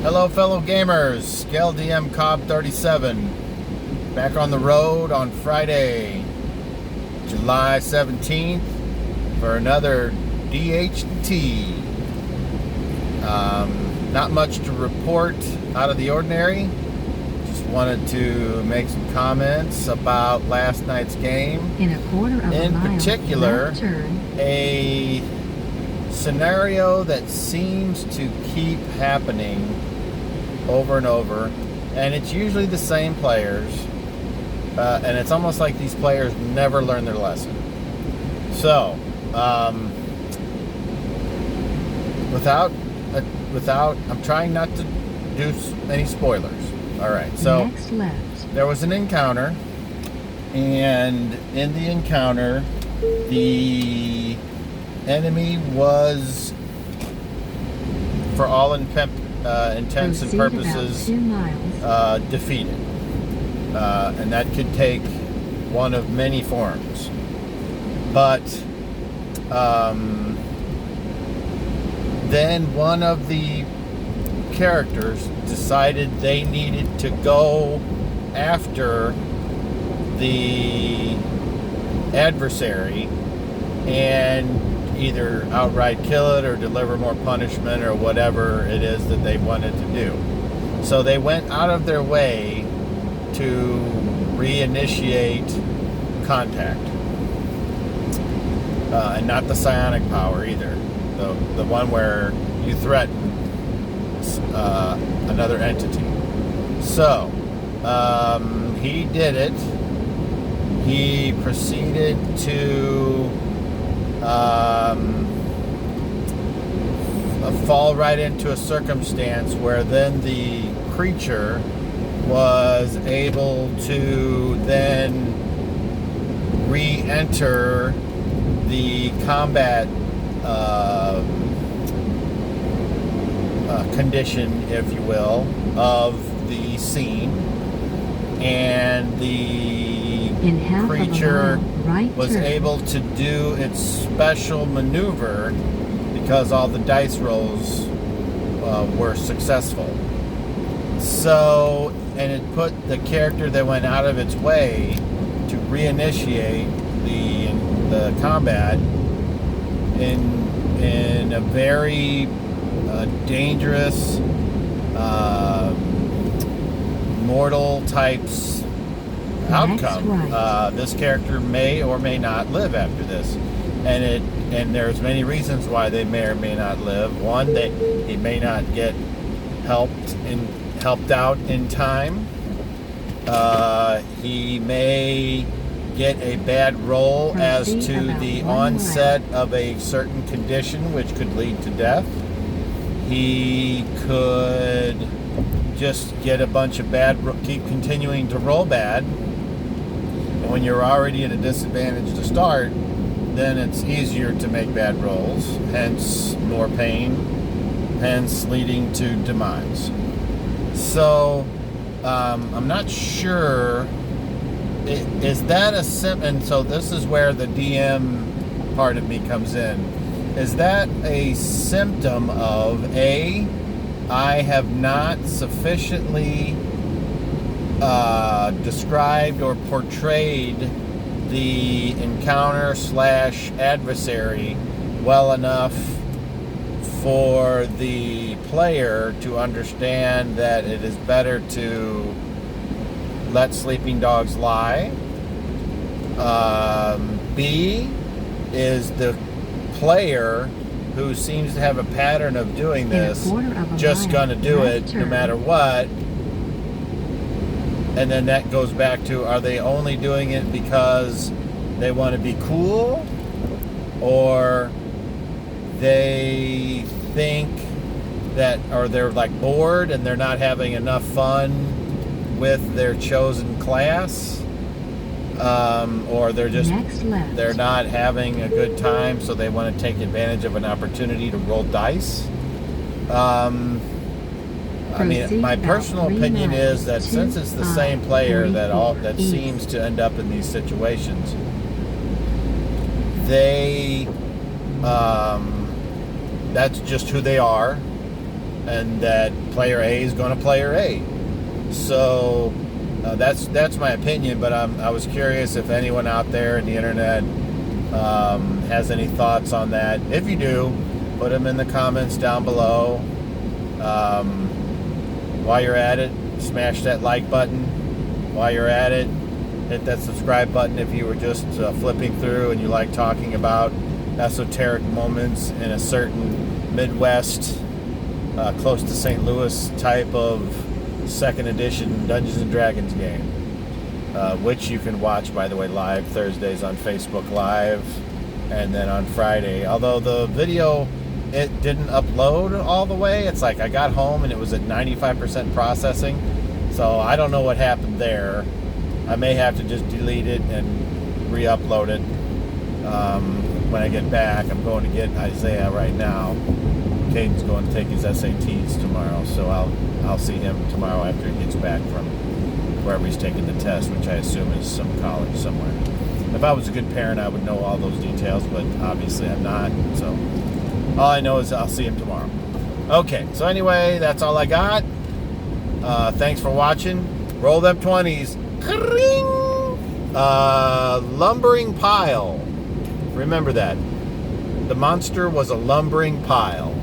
Hello, fellow gamers. Scale DM Cobb 37 back on the road on Friday, July 17th for another DH&T. Not much to report out of the ordinary. Just wanted to make some comments about last night's game. In a quarter of In a mile, particular, left turn. a scenario that seems to keep happening over and over, and it's usually the same players, and it's almost like these players never learn their lesson. So, without, I'm trying not to do any spoilers. All right, so Next left. there was an encounter, and in the encounter, the enemy was, for all intents and Proceed purposes, about 2 miles. defeated. And that could take one of many forms. But then one of the characters decided they needed to go after the adversary and either outright kill it or deliver more punishment or whatever it is that they wanted to do. So they went out of their way to reinitiate contact. And not the psionic power either. The one where you threaten another entity. So, he did it. He proceeded to fall right into a circumstance where then the creature was able to then re-enter the combat condition, if you will, of the scene, and the creature was able to do its special maneuver because all the dice rolls were successful. So, and it put the character that went out of its way to reinitiate the combat in a very dangerous, mortal types outcome. Right. This character may or may not live after this, and there's many reasons why they may or may not live. One, he may not get helped out in time. He may get a bad roll as to the onset of a certain condition, which could lead to death. He could just get a bunch of keep continuing to roll bad. And when you're already at a disadvantage to start, then it's easier to make bad rolls, hence more pain, hence leading to demise. So, I'm not sure, is that and so this is where the DM part of me comes in. Is that a symptom of I have not sufficiently described or portrayed the encounter / adversary well enough for the player to understand that it is better to let sleeping dogs lie? B, is the player who seems to have a pattern of doing this just gonna do it no matter what? And then that goes back to, are they only doing it because they want to be cool, or they think that, or they're like bored and they're not having enough fun with their chosen class, or they're not having a good time, so they want to take advantage of an opportunity to roll dice. I mean, my personal opinion is that since it's the same player that seems to end up in these situations, they that's just who they are. and that player A is going to player A. So that's my opinion, but I was curious if anyone out there in the internet has any thoughts on that. If you do, put them in the comments down below. While you're at it, smash that like button. While you're at it, hit that subscribe button if you were just flipping through and you like talking about esoteric moments in a certain Midwest, close to St. Louis type of 2nd edition Dungeons and Dragons game, which you can watch, by the way, live Thursdays on Facebook Live, and then on Friday. Although the video, it didn't upload all the way. It's like I got home and it was at 95% processing. So I don't know what happened there. I may have to just delete it and re-upload it when I get back. I'm going to get Isaiah right now. Caden's going to take his SATs tomorrow, so I'll see him tomorrow after he gets back from wherever he's taking the test, which I assume is some college somewhere. If I was a good parent, I would know all those details, but obviously I'm not. So all I know is I'll see him tomorrow. Okay, so anyway, that's all I got. Thanks for watching. Roll them 20s. Lumbering pile. Remember that. The monster was a lumbering pile.